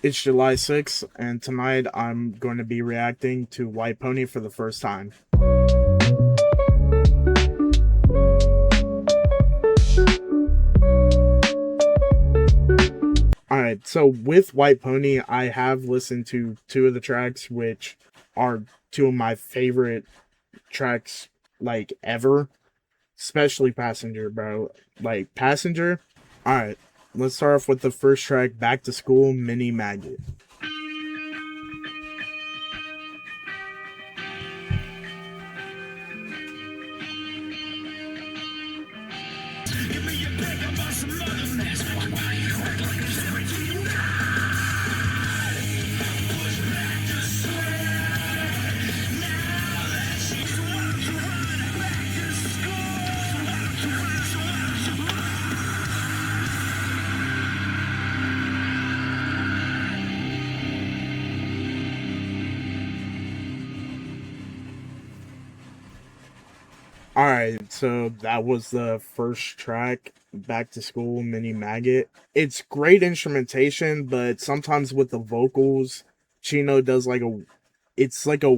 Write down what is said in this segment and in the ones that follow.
It's July 6th, and tonight I'm going to be reacting to White Pony for the first time. Alright, so with White Pony, I have listened to two of the tracks, which are two of my favorite tracks, like, ever. Especially Passenger, bro. Like, Passenger. Alright, let's start off with the first track, Back to School, Mini Maggot. Alright, so that was the first track, Back to School, Mini Maggot. It's great instrumentation, but sometimes with the vocals, Chino does like a. It's like a.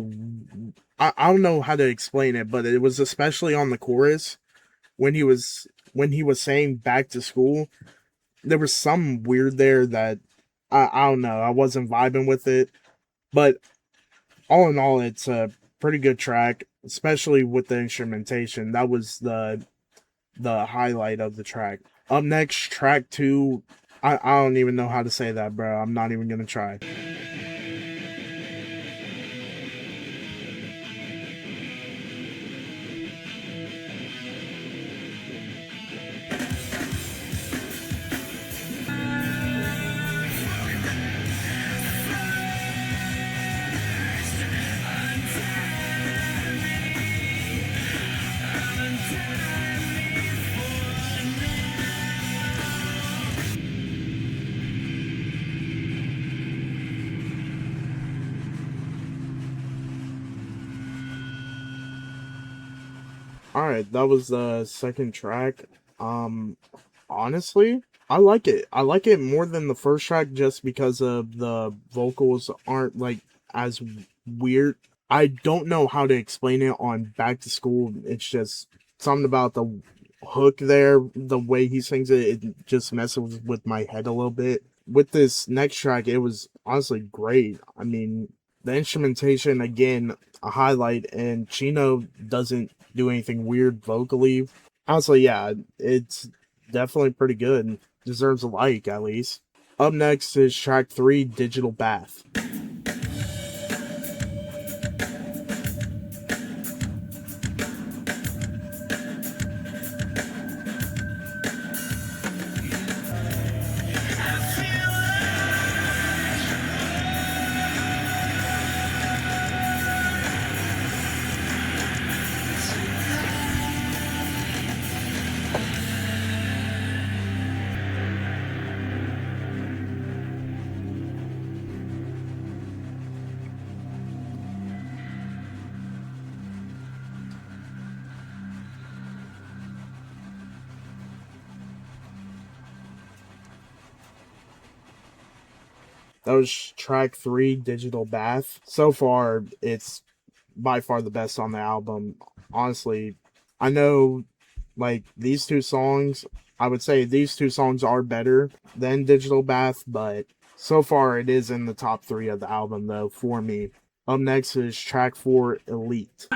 I don't know how to explain it, but it was especially on the chorus when he was saying back to school. There was some weird there that I don't know. I wasn't vibing with it, but all in all, it's a pretty good track, especially with the instrumentation. That was the highlight of the track. Up next, track two. I don't even know how to say that, bro. I'm not even gonna try. All right, that was the second track. Um, Honestly, I like it. I like it more than the first track just because of the vocals aren't like as weird. I don't know how to explain it on Back to School. It's just something about the hook there, the way he sings it, it just messes with my head a little bit. With this next track, it was honestly great. I mean, the instrumentation again, a highlight, and Chino doesn't do anything weird vocally. Honestly, yeah, it's definitely pretty good. Deserves a like, at least. Up next is track three, Digital Bath. That was track three, Digital Bath. So far, it's by far the best on the album. Honestly, I know, like, these two songs, I would say these two songs are better than Digital Bath, but so far it is in the top three of the album, though, for me. Up next is track four, Elite.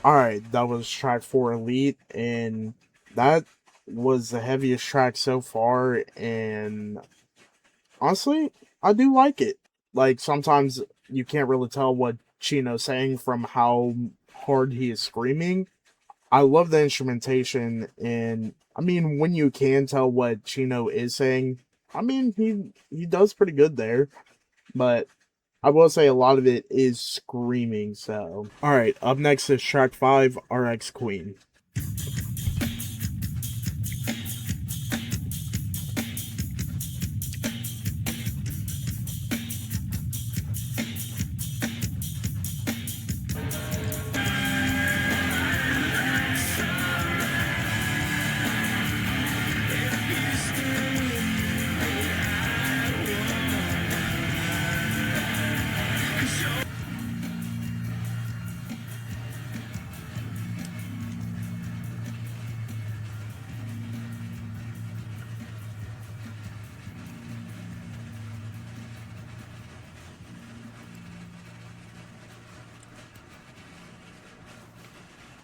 Alright, that was track four, Elite, and that was the heaviest track so far, and honestly, I do like it. Like, sometimes you can't really tell what Chino's saying from how hard he is screaming. I love the instrumentation, and I mean, when you can tell what Chino is saying, I mean, he does pretty good there. But I will say a lot of it is screaming. So, all right, up next is track 5, RX Queen.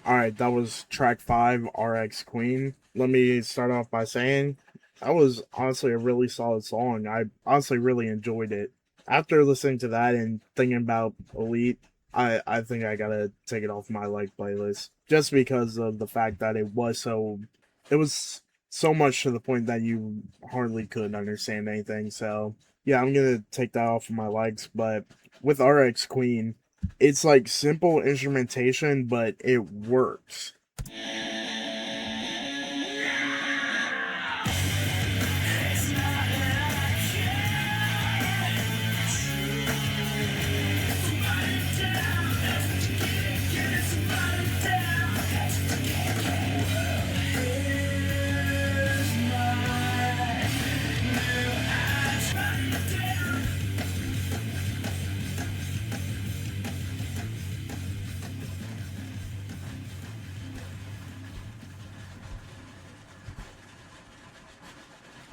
All right, that was track 5, RX Queen. Let me start off by saying that was honestly a really solid song. I honestly really enjoyed it. After listening to that and thinking about Elite, I think I gotta take it off my like playlist just because of the fact that it was so much to the point that you hardly could understand anything. So yeah, I'm gonna take that off of my likes. But with RX Queen, it's like simple instrumentation, but it works.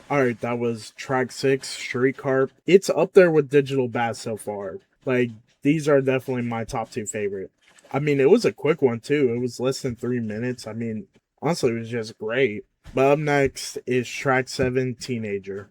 All right, that was track 6, Street Carp. It's up there with Digital Bass so far. Like, these are definitely my top 2 favorite. I mean, it was a quick one too. It was less than 3 minutes. I mean, honestly, it was just great. But up next is track 7, Teenager.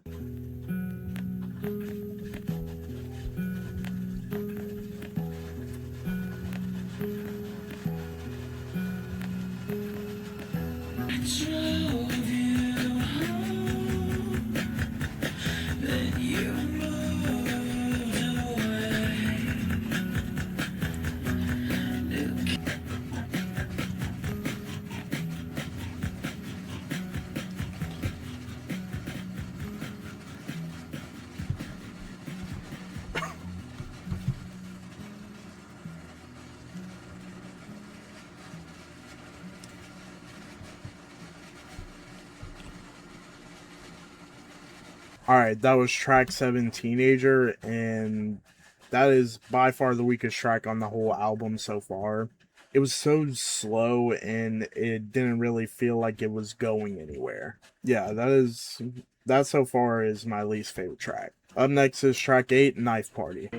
All right, that was track 7, Teenager, and that is by far the weakest track on the whole album so far. It was so slow and it didn't really feel like it was going anywhere. Yeah, that so far is my least favorite track. Up next is track 8, Knife Party.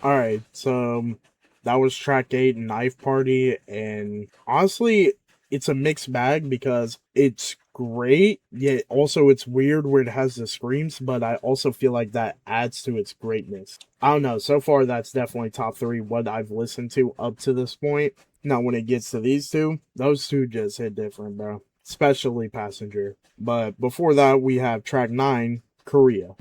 All right, so that was track 8, Knife Party, and honestly, it's a mixed bag because it's great, yet also it's weird where it has the screams, but I also feel like that adds to its greatness. I don't know, so far that's definitely top 3 what I've listened to up to this point. Now, when it gets to these two, those two just hit different, bro. Especially Passenger. But before that, we have track 9, Korea.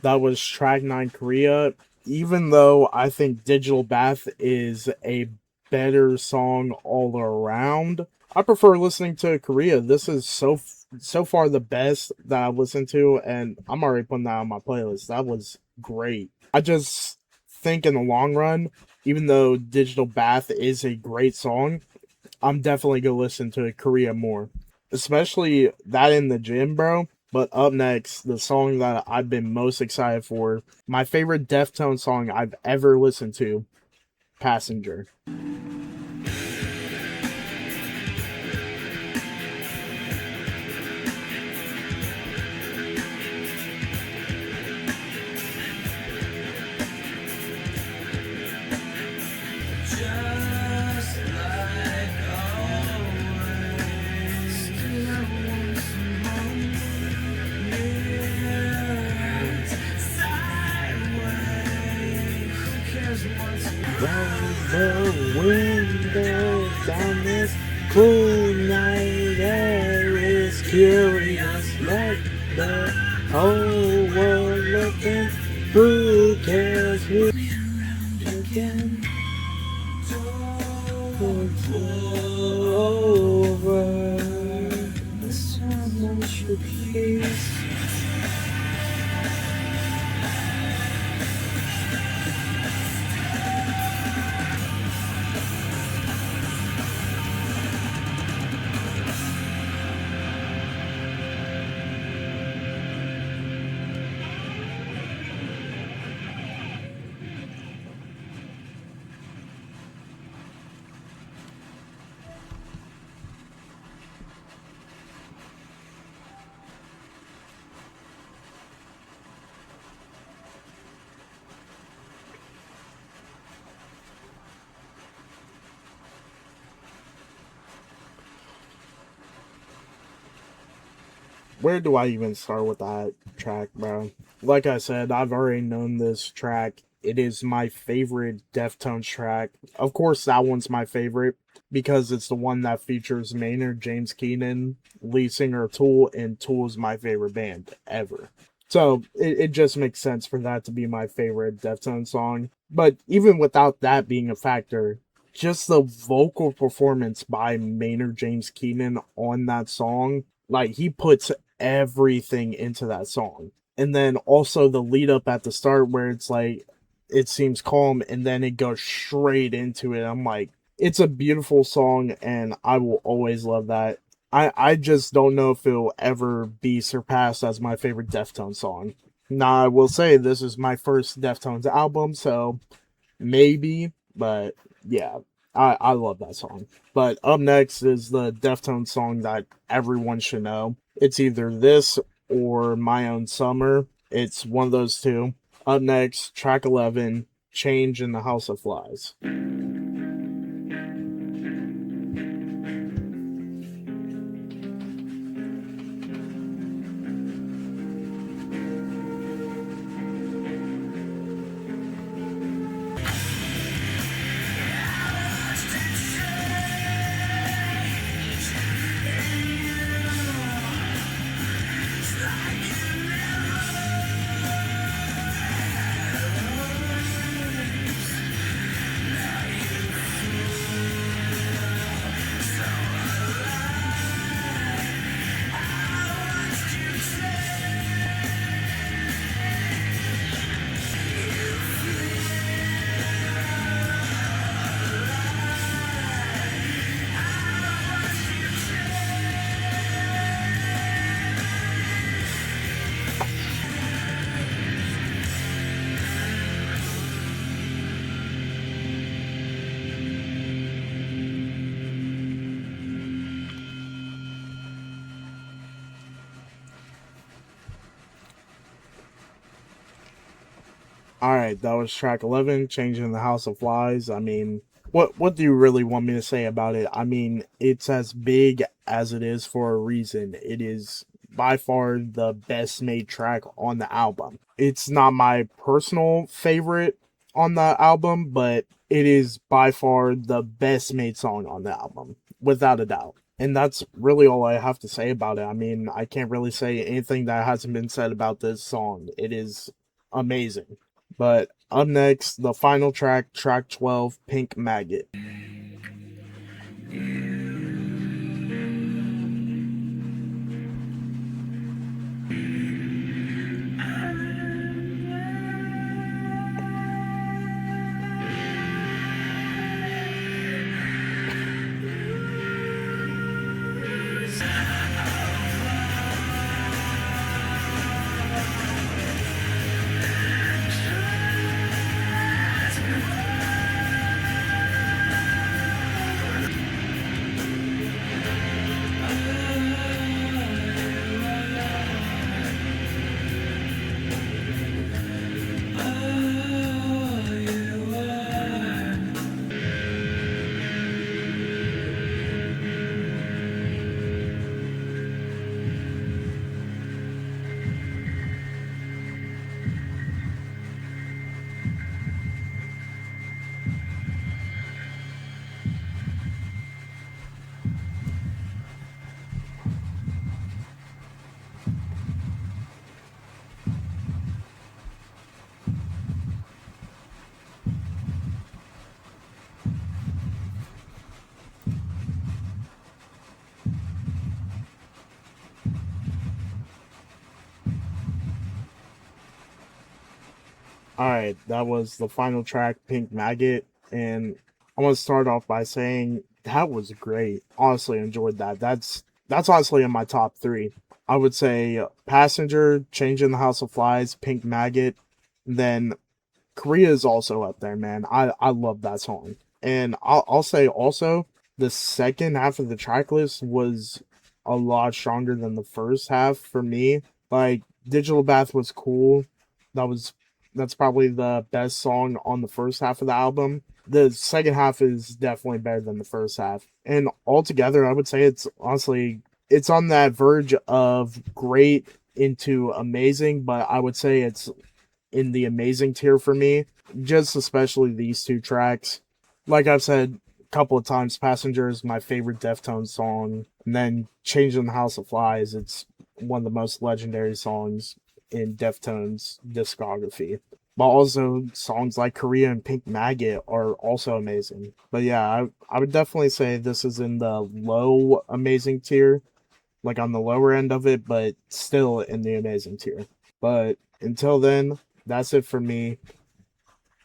That was track 9 Korea. Even though I think Digital Bath is a better song all around, I prefer listening to Korea. This is so far the best that I've listened to, and I'm already putting that on my playlist. That was great. I just think in the long run, even though Digital Bath is a great song, I'm definitely gonna listen to Korea more, especially that in the gym, bro. But up next, the song that I've been most excited for, my favorite Deftones song I've ever listened to, Passenger. Just like always, still I want some years sideways. Who cares what's Roll the windows down this cool night air is curious. Let the whole world looking. Who cares who again? Don't pull over. Someone should please. Where do I even start with that track, bro? Like I said, I've already known this track. It is my favorite Deftones track. Of course, that one's my favorite because it's the one that features Maynard James Keenan, lead singer of Tool, and Tool is my favorite band ever. So it just makes sense for that to be my favorite Deftones song. But even without that being a factor, just the vocal performance by Maynard James Keenan on that song, like he puts everything into that song. And then also the lead up at the start where it's like it seems calm and then it goes straight into it. I'm like, it's a beautiful song and I will always love that. I just don't know if it'll ever be surpassed as my favorite Deftones song. Now I will say this is my first Deftones album, so maybe, but yeah, I love that song. But up next is the Deftones song that everyone should know. It's either this or My Own Summer. It's one of those two. Up next, track 11, Change in the House of Flies. All right, that was track 11, Changing the House of Flies. I mean, what do you really want me to say about it? I mean, it's as big as it is for a reason. It is by far the best made track on the album. It's not my personal favorite on the album, but it is by far the best made song on the album, without a doubt. And that's really all I have to say about it. I mean, I can't really say anything that hasn't been said about this song. It is amazing. But up next, the final track, track 12, Pink Maggot. Alright, that was the final track, Pink Maggot, and I want to start off by saying that was great. Honestly, enjoyed that. That's honestly in my top three. I would say Passenger, Changing the House of Flies, Pink Maggot, then Korea is also up there, man. I love that song. And I'll say also the second half of the track list was a lot stronger than the first half for me. Like Digital Bath was cool. That was that's probably the best song on the first half of the album. The second half is definitely better than the first half. And altogether, I would say it's honestly it's on that verge of great into amazing, but I would say it's in the amazing tier for me. Just especially these two tracks. Like I've said a couple of times, Passenger is my favorite Deftones song. And then Changing the House of Flies, it's one of the most legendary songs in Deftones discography. But also songs like Korea and Pink Maggot are also amazing. But yeah, I would definitely say this is in the low amazing tier, like on the lower end of it, but still in the amazing tier. But until then, that's it for me.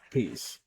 Peace.